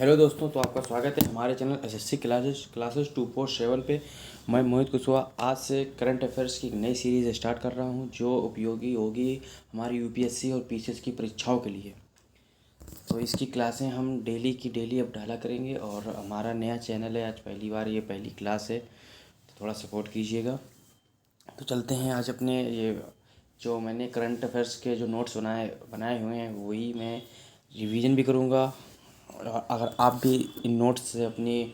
Hello दोस्तों, तो आपका स्वागत है हमारे चैनल एसएससी क्लासेस 247 पे। मैं मोहित कुशवाहा आज से करंट अफेयर्स की एक नई सीरीज़ स्टार्ट कर रहा हूं जो उपयोगी होगी हमारी यूपीएससी और पीसीएस की परीक्षाओं के लिए। तो इसकी क्लासें हम डेली की डेली अब डाला करेंगे और हमारा नया चैनल है, आज पहली बार ये पहली क्लास है, तो थोड़ा सपोर्ट कीजिएगा। तो चलते हैं आज अपने ये जो मैंने करंट अफेयर्स के जो नोट्स बनाए हुए हैं वही मैं रिवीजन भी करूँगा। और अगर आप भी इन नोट्स से अपनी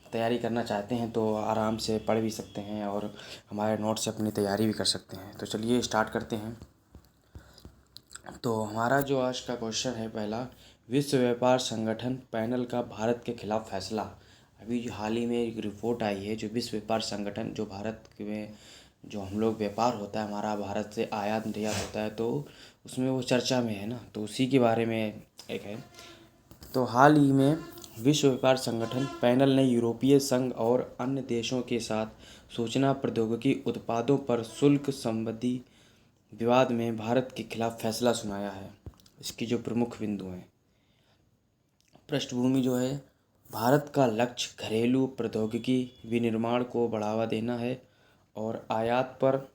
तैयारी करना चाहते हैं तो आराम से पढ़ भी सकते हैं और हमारे नोट्स से अपनी तैयारी भी कर सकते हैं। तो चलिए स्टार्ट करते हैं। तो हमारा जो आज का क्वेश्चन है पहला, विश्व व्यापार संगठन पैनल का भारत के खिलाफ फैसला। अभी जो हाल ही में एक रिपोर्ट आई है, जो विश्व व्यापार संगठन जो भारत में जो हम लोग व्यापार होता है हमारा, भारत से आयात निर्यात होता है, तो उसमें वो चर्चा में है ना, तो उसी के बारे में एक है। तो हाल ही में विश्व व्यापार संगठन पैनल ने यूरोपीय संघ और अन्य देशों के साथ सूचना प्रौद्योगिकी उत्पादों पर शुल्क संबंधी विवाद में भारत के खिलाफ फैसला सुनाया है। इसकी जो प्रमुख बिंदु हैं, पृष्ठभूमि जो है, भारत का लक्ष्य घरेलू प्रौद्योगिकी विनिर्माण को बढ़ावा देना है और आयात पर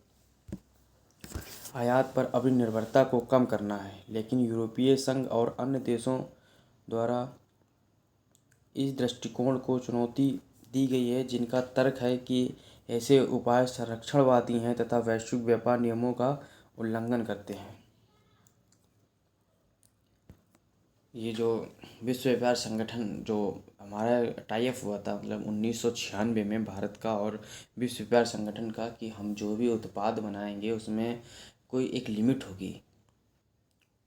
अपनी निर्भरता को कम करना है। लेकिन यूरोपीय संघ और अन्य देशों द्वारा इस दृष्टिकोण को चुनौती दी गई है, जिनका तर्क है कि ऐसे उपाय संरक्षणवादी हैं तथा वैश्विक व्यापार नियमों का उल्लंघन करते हैं। ये जो विश्व व्यापार संगठन जो हमारा टाई अप हुआ था, मतलब 1996 में भारत का और विश्व व्यापार संगठन का, कि हम जो भी उत्पाद बनाएंगे उसमें कोई एक लिमिट होगी,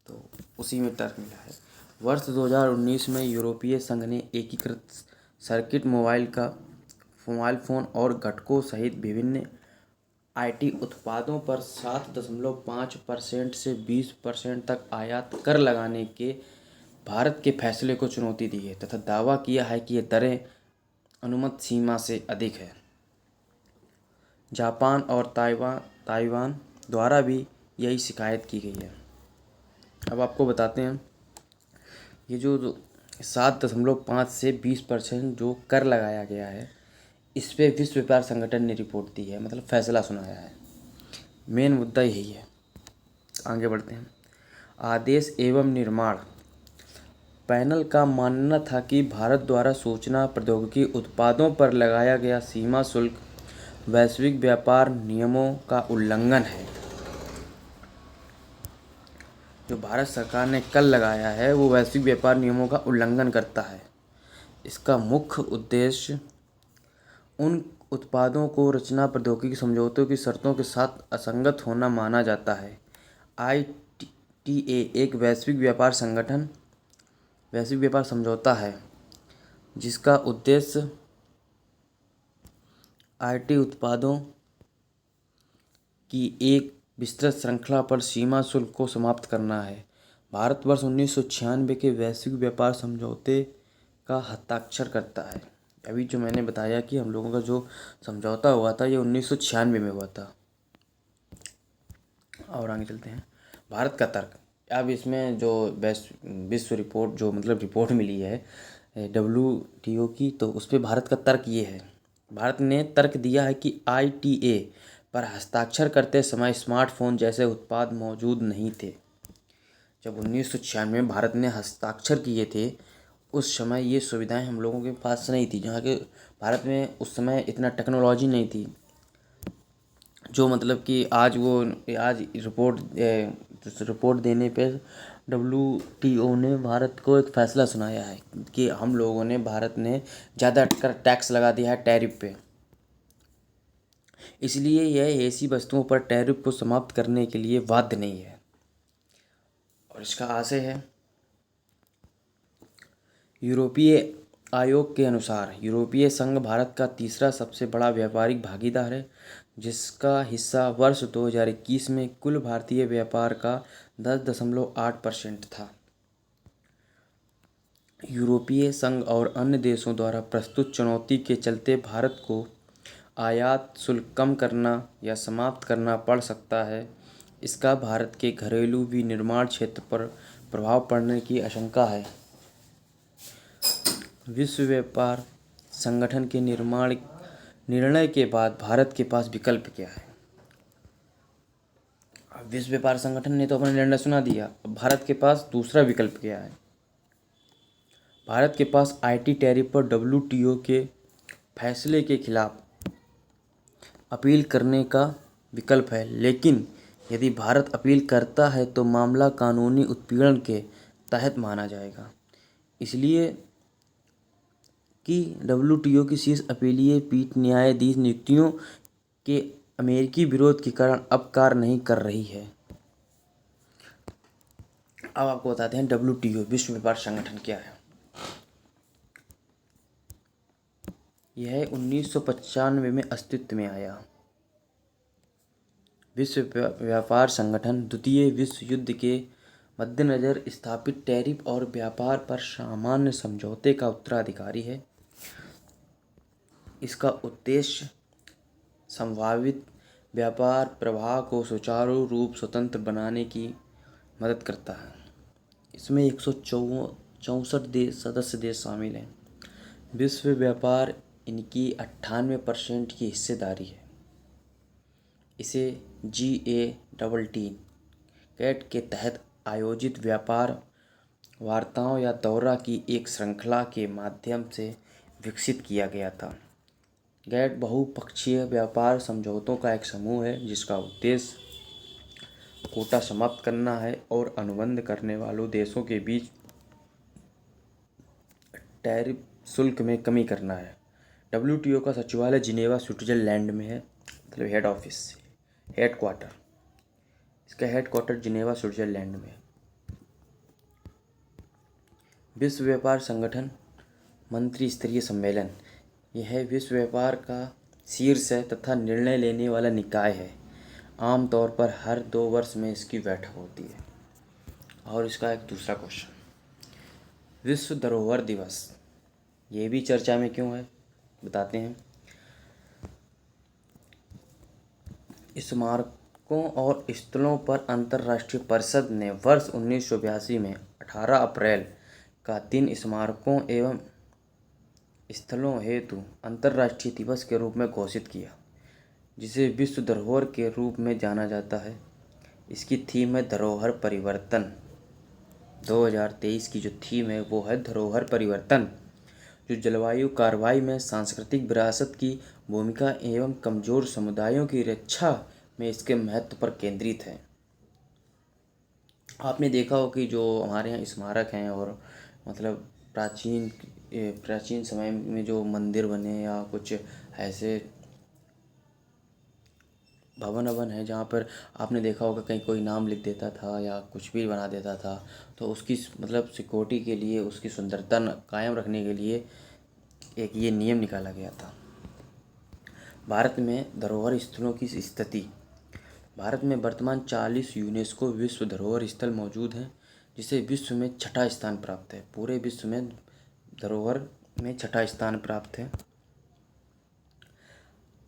तो उसी में तर्क मिला है। वर्ष 2019 में यूरोपीय संघ ने एकीकृत सर्किट मोबाइल फ़ोन और घटकों सहित विभिन्न आईटी उत्पादों पर 7.5% से 20% तक आयात कर लगाने के भारत के फैसले को चुनौती दी है तथा दावा किया है कि ये दरें अनुमत सीमा से अधिक है। जापान और ताइवान द्वारा भी यही शिकायत की गई है। अब आपको बताते हैं, ये जो 7.5 से 20% जो कर लगाया गया है, इस पे विश्व व्यापार संगठन ने रिपोर्ट दी है, मतलब फैसला सुनाया है। मेन मुद्दा यही है। आगे बढ़ते हैं। आदेश एवं निर्माण पैनल का मानना था कि भारत द्वारा सूचना प्रौद्योगिकी उत्पादों पर लगाया गया सीमा शुल्क वैश्विक व्यापार नियमों का उल्लंघन है। जो भारत सरकार ने कर लगाया है वो वैश्विक व्यापार नियमों का उल्लंघन करता है। इसका मुख्य उद्देश्य उन उत्पादों को रचना प्रौद्योगिकी समझौतों की शर्तों के साथ असंगत होना माना जाता है। आईटीए एक वैश्विक व्यापार समझौता है जिसका उद्देश्य आईटी उत्पादों की एक विस्तृत श्रृंखला पर सीमा शुल्क को समाप्त करना है। भारतवर्ष 1996 के वैश्विक व्यापार समझौते का हस्ताक्षर करता है। अभी जो मैंने बताया कि हम लोगों का जो समझौता हुआ था ये 1996 में हुआ था। और आगे चलते हैं। भारत का तर्क। अब इसमें जो विश्व रिपोर्ट जो मतलब रिपोर्ट मिली है WTO की, तो उस पर भारत का तर्क ये है। भारत ने तर्क दिया है कि ITA पर हस्ताक्षर करते समय स्मार्टफोन जैसे उत्पाद मौजूद नहीं थे। जब 1996 में भारत ने हस्ताक्षर किए थे उस समय ये सुविधाएं हम लोगों के पास नहीं थी, जहाँ के भारत में उस समय इतना टेक्नोलॉजी नहीं थी। जो मतलब कि आज रिपोर्ट देने पे WTO ने भारत को एक फ़ैसला सुनाया है कि भारत ने ज़्यादा टैक्स लगा दिया है टैरिफ पे। इसलिए यह ऐसी वस्तुओं पर टैरिफ को समाप्त करने के लिए बाध्य नहीं है। और इसका आशय है, यूरोपीय आयोग के अनुसार यूरोपीय संघ भारत का तीसरा सबसे बड़ा व्यापारिक भागीदार है, जिसका हिस्सा वर्ष 2021 में कुल भारतीय व्यापार का 10.8% था। यूरोपीय संघ और अन्य देशों द्वारा प्रस्तुत चुनौती के चलते भारत को आयात शुल्क कम करना या समाप्त करना पड़ सकता है। इसका भारत के घरेलू विनिर्माण क्षेत्र पर प्रभाव पड़ने की आशंका है। विश्व व्यापार संगठन के निर्णय के बाद भारत के पास विकल्प क्या है? विश्व व्यापार संगठन ने तो अपना निर्णय सुना दिया, अब भारत के पास दूसरा विकल्प क्या है? भारत के पास आईटी टैरिफ पर डब्ल्यूटीओ के फैसले के खिलाफ अपील करने का विकल्प है, लेकिन यदि भारत अपील करता है तो मामला कानूनी उत्पीड़न के तहत माना जाएगा, इसलिए कि डब्ल्यूटीओ की शीर्ष अपीलीय पीठ न्यायाधीश नियुक्तियों के अमेरिकी विरोध के कारण अब कार्य नहीं कर रही है। अब आपको बताते हैं डब्ल्यूटीओ विश्व व्यापार संगठन क्या है। यह 1995 में अस्तित्व में आया। विश्व व्यापार संगठन द्वितीय विश्व युद्ध के मद्देनज़र स्थापित टैरिफ और व्यापार पर सामान्य समझौते का उत्तराधिकारी है। इसका उद्देश्य संभावित व्यापार प्रवाह को सुचारू रूप स्वतंत्र बनाने की मदद करता है। इसमें 164 सदस्य देश शामिल हैं। विश्व व्यापार इनकी 98% की हिस्सेदारी है। इसे GATT कैट के तहत आयोजित व्यापार वार्ताओं या दौरा की एक श्रृंखला के माध्यम से विकसित किया गया था। गैट बहुपक्षीय व्यापार समझौतों का एक समूह है जिसका उद्देश्य कोटा समाप्त करना है और अनुबंध करने वालों देशों के बीच टैरिफ शुल्क में कमी करना है। डब्ल्यूटीओ का सचिवालय जिनेवा स्विट्जरलैंड में है, मतलब हेड ऑफिस, हेडक्वार्टर। इसका हेडक्वार्टर जिनेवा स्विट्जरलैंड में। विश्व व्यापार संगठन मंत्री स्तरीय सम्मेलन, यह विश्व व्यापार का शीर्ष है तथा निर्णय लेने वाला निकाय है। आमतौर पर हर 2 वर्ष में इसकी बैठक होती है। और इसका एक दूसरा क्वेश्चन, विश्व धरोहर दिवस, ये भी चर्चा में क्यों है बताते हैं। स्मारकों और स्थलों पर अंतर्राष्ट्रीय परिषद ने वर्ष 1982 में 18 अप्रैल का दिन स्मारकों एवं स्थलों हेतु अंतर्राष्ट्रीय दिवस के रूप में घोषित किया, जिसे विश्व धरोहर के रूप में जाना जाता है। इसकी थीम है धरोहर परिवर्तन। 2023 की जो थीम है वो है धरोहर परिवर्तन, जो जलवायु कार्रवाई में सांस्कृतिक विरासत की भूमिका एवं कमज़ोर समुदायों की रक्षा में इसके महत्व पर केंद्रित है। आपने देखा हो कि जो हमारे यहाँ स्मारक हैं और मतलब प्राचीन समय में जो मंदिर बने या कुछ ऐसे भवन है जहाँ पर आपने देखा होगा कहीं कोई नाम लिख देता था या कुछ भी बना देता था, तो उसकी मतलब सिक्योरिटी के लिए, उसकी सुंदरता कायम रखने के लिए एक ये नियम निकाला गया था। भारत में धरोहर स्थलों की स्थिति। भारत में वर्तमान 40 यूनेस्को विश्व धरोहर स्थल मौजूद हैं, जिसे विश्व में 6ठा स्थान प्राप्त है। पूरे विश्व में धरोहर में 6ठा स्थान प्राप्त है,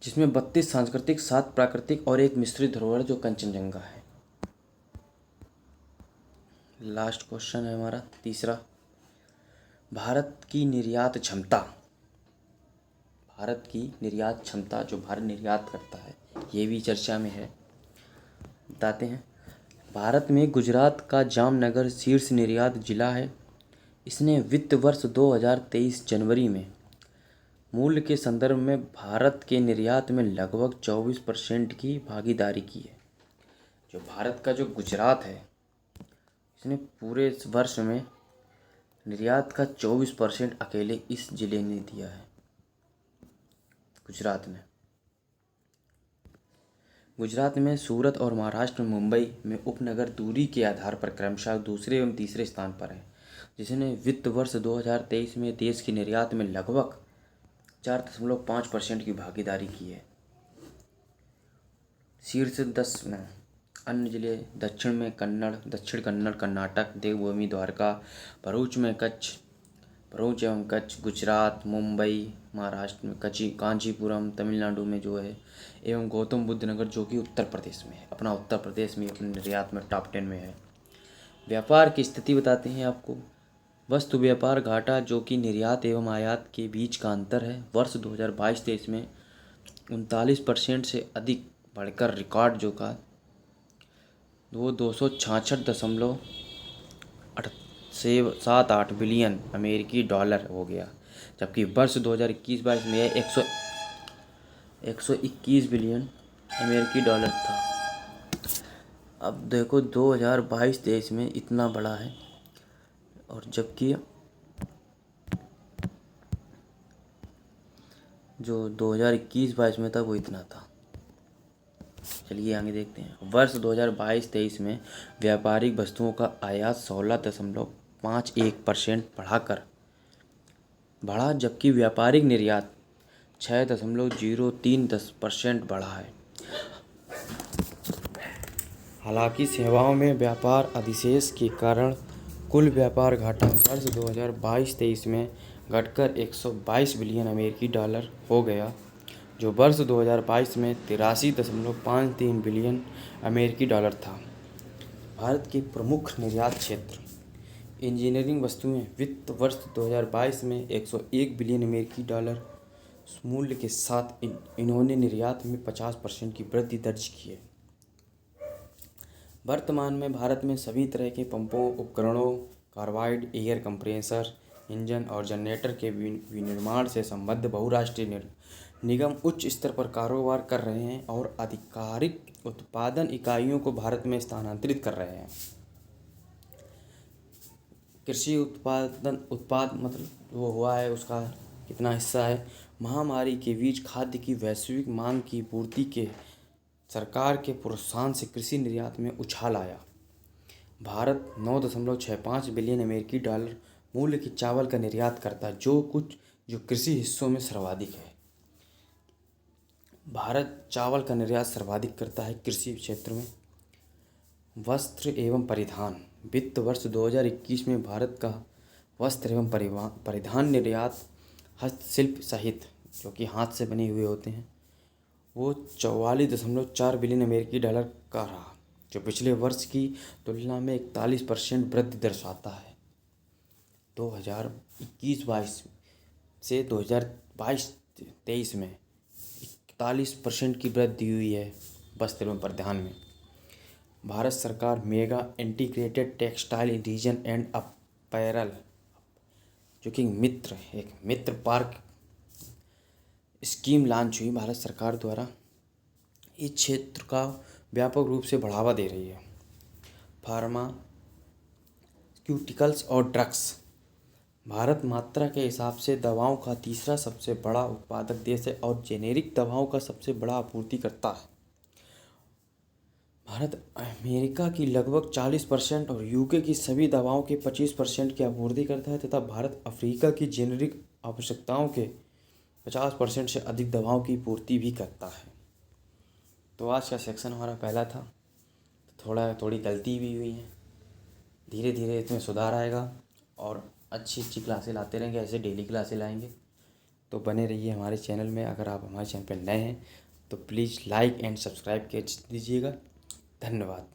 जिसमें 32 सांस्कृतिक, 7 प्राकृतिक और 1 मिश्रित धरोहर जो कंचनजंगा है। लास्ट क्वेश्चन है हमारा तीसरा, भारत की निर्यात क्षमता। भारत की निर्यात क्षमता, जो भारत निर्यात करता है, ये भी चर्चा में है, बताते हैं। भारत में गुजरात का जामनगर शीर्ष निर्यात जिला है। इसने वित्त वर्ष 2023 जनवरी में मूल्य के संदर्भ में भारत के निर्यात में लगभग 24% की भागीदारी की है। जो भारत का जो गुजरात है, इसने पूरे इस वर्ष में निर्यात का 24% अकेले इस जिले ने दिया है, गुजरात में। गुजरात में सूरत और महाराष्ट्र में मुंबई में उपनगर दूरी के आधार पर क्रमशः दूसरे एवं तीसरे स्थान पर है, जिसने वित्त वर्ष 2023 में देश की निर्यात में लगभग 4.5% की भागीदारी की है। शीर्ष 10 में अन्य जिले दक्षिण कन्नड़, कर्नाटक, देवभूमि, द्वारका, भरूच एवं कच्छ, गुजरात, मुंबई, महाराष्ट्र में कांचीपुरम, तमिलनाडु में जो है, एवं गौतम बुद्ध नगर जो कि उत्तर प्रदेश में है। अपना उत्तर प्रदेश में अपने निर्यात में टॉप 10 में है। व्यापार की स्थिति बताते हैं आपको। वस्तु व्यापार घाटा, जो कि निर्यात एवं आयात के बीच का अंतर है, वर्ष 2022-23 में 39% से अधिक बढ़कर रिकॉर्ड जो का वो 266.78 बिलियन अमेरिकी डॉलर हो गया, जबकि वर्ष 2021-22 में यह 121 बिलियन अमेरिकी डॉलर था। अब देखो 2022-23 में इतना बड़ा है, और जबकि जो 2021-22 में था वो इतना था। चलिए आगे देखते हैं। वर्ष 2022-23 में व्यापारिक वस्तुओं का आयात 16.51% बढ़ा, जबकि व्यापारिक निर्यात 6.03% बढ़ा है। हालांकि सेवाओं में व्यापार अधिशेष के कारण कुल व्यापार घाटा वर्ष 2022-23 में घटकर 122 बिलियन अमेरिकी डॉलर हो गया, जो वर्ष 2022 में 83.53 बिलियन अमेरिकी डॉलर था। भारत के प्रमुख निर्यात क्षेत्र। इंजीनियरिंग वस्तुएं वित्त वर्ष 2022 में 101 बिलियन अमेरिकी डॉलर मूल्य के साथ इन्होंने निर्यात में 50% की वृद्धि दर्ज की है। वर्तमान में भारत में सभी तरह के पंपों, उपकरणों, कार्बाइड, एयर कंप्रेसर, इंजन और जनरेटर के विनिर्माण से संबद्ध बहुराष्ट्रीय निगम उच्च स्तर पर कारोबार कर रहे हैं और आधिकारिक उत्पादन इकाइयों को भारत में स्थानांतरित कर रहे हैं। कृषि उत्पाद मतलब वो हुआ है, उसका कितना हिस्सा है। महामारी के बीच खाद्य की वैश्विक मांग की पूर्ति के सरकार के प्रोत्साहन से कृषि निर्यात में उछाल आया। भारत 9.65 बिलियन अमेरिकी डॉलर मूल्य की चावल का निर्यात करता है, जो कृषि हिस्सों में सर्वाधिक है। भारत चावल का निर्यात सर्वाधिक करता है कृषि क्षेत्र में। वस्त्र एवं परिधान। वित्त वर्ष 2021 में भारत का वस्त्र एवं परिधान निर्यात हस्तशिल्प सहित, जो कि हाथ से बने हुए होते हैं, वो 44.4 बिलियन अमेरिकी डॉलर का रहा, जो पिछले वर्ष की तुलना में 41% वृद्धि दर्शाता है। 2021-22 से 2022-23 में 41% की वृद्धि हुई है वस्त्र एवं परिधान में। भारत सरकार mega integrated textile reason and apparel, जो कि एक मित्र पार्क स्कीम लॉन्च हुई भारत सरकार द्वारा, इस क्षेत्र का व्यापक रूप से बढ़ावा दे रही है। फार्मास्यूटिकल्स और ड्रग्स। भारत मात्रा के हिसाब से दवाओं का तीसरा सबसे बड़ा उत्पादक देश है और जेनेरिक दवाओं का सबसे बड़ा आपूर्तिकर्ता है। भारत अमेरिका की लगभग 40% और यूके की सभी दवाओं के 25% की आपूर्ति करता है, तथा भारत अफ्रीका की जेनेरिक आवश्यकताओं के 50% से अधिक दवाओं की पूर्ति भी करता है। तो आज का सेक्शन हमारा पहला था, थोड़ी गलती भी हुई है। धीरे धीरे इसमें सुधार आएगा और अच्छी अच्छी क्लासें लाते रहेंगे, ऐसे डेली क्लासें लाएंगे। तो बने रहिए हमारे चैनल में। अगर आप हमारे चैनल पर नए हैं तो प्लीज़ लाइक एंड सब्सक्राइब कर दीजिएगा। धन्यवाद।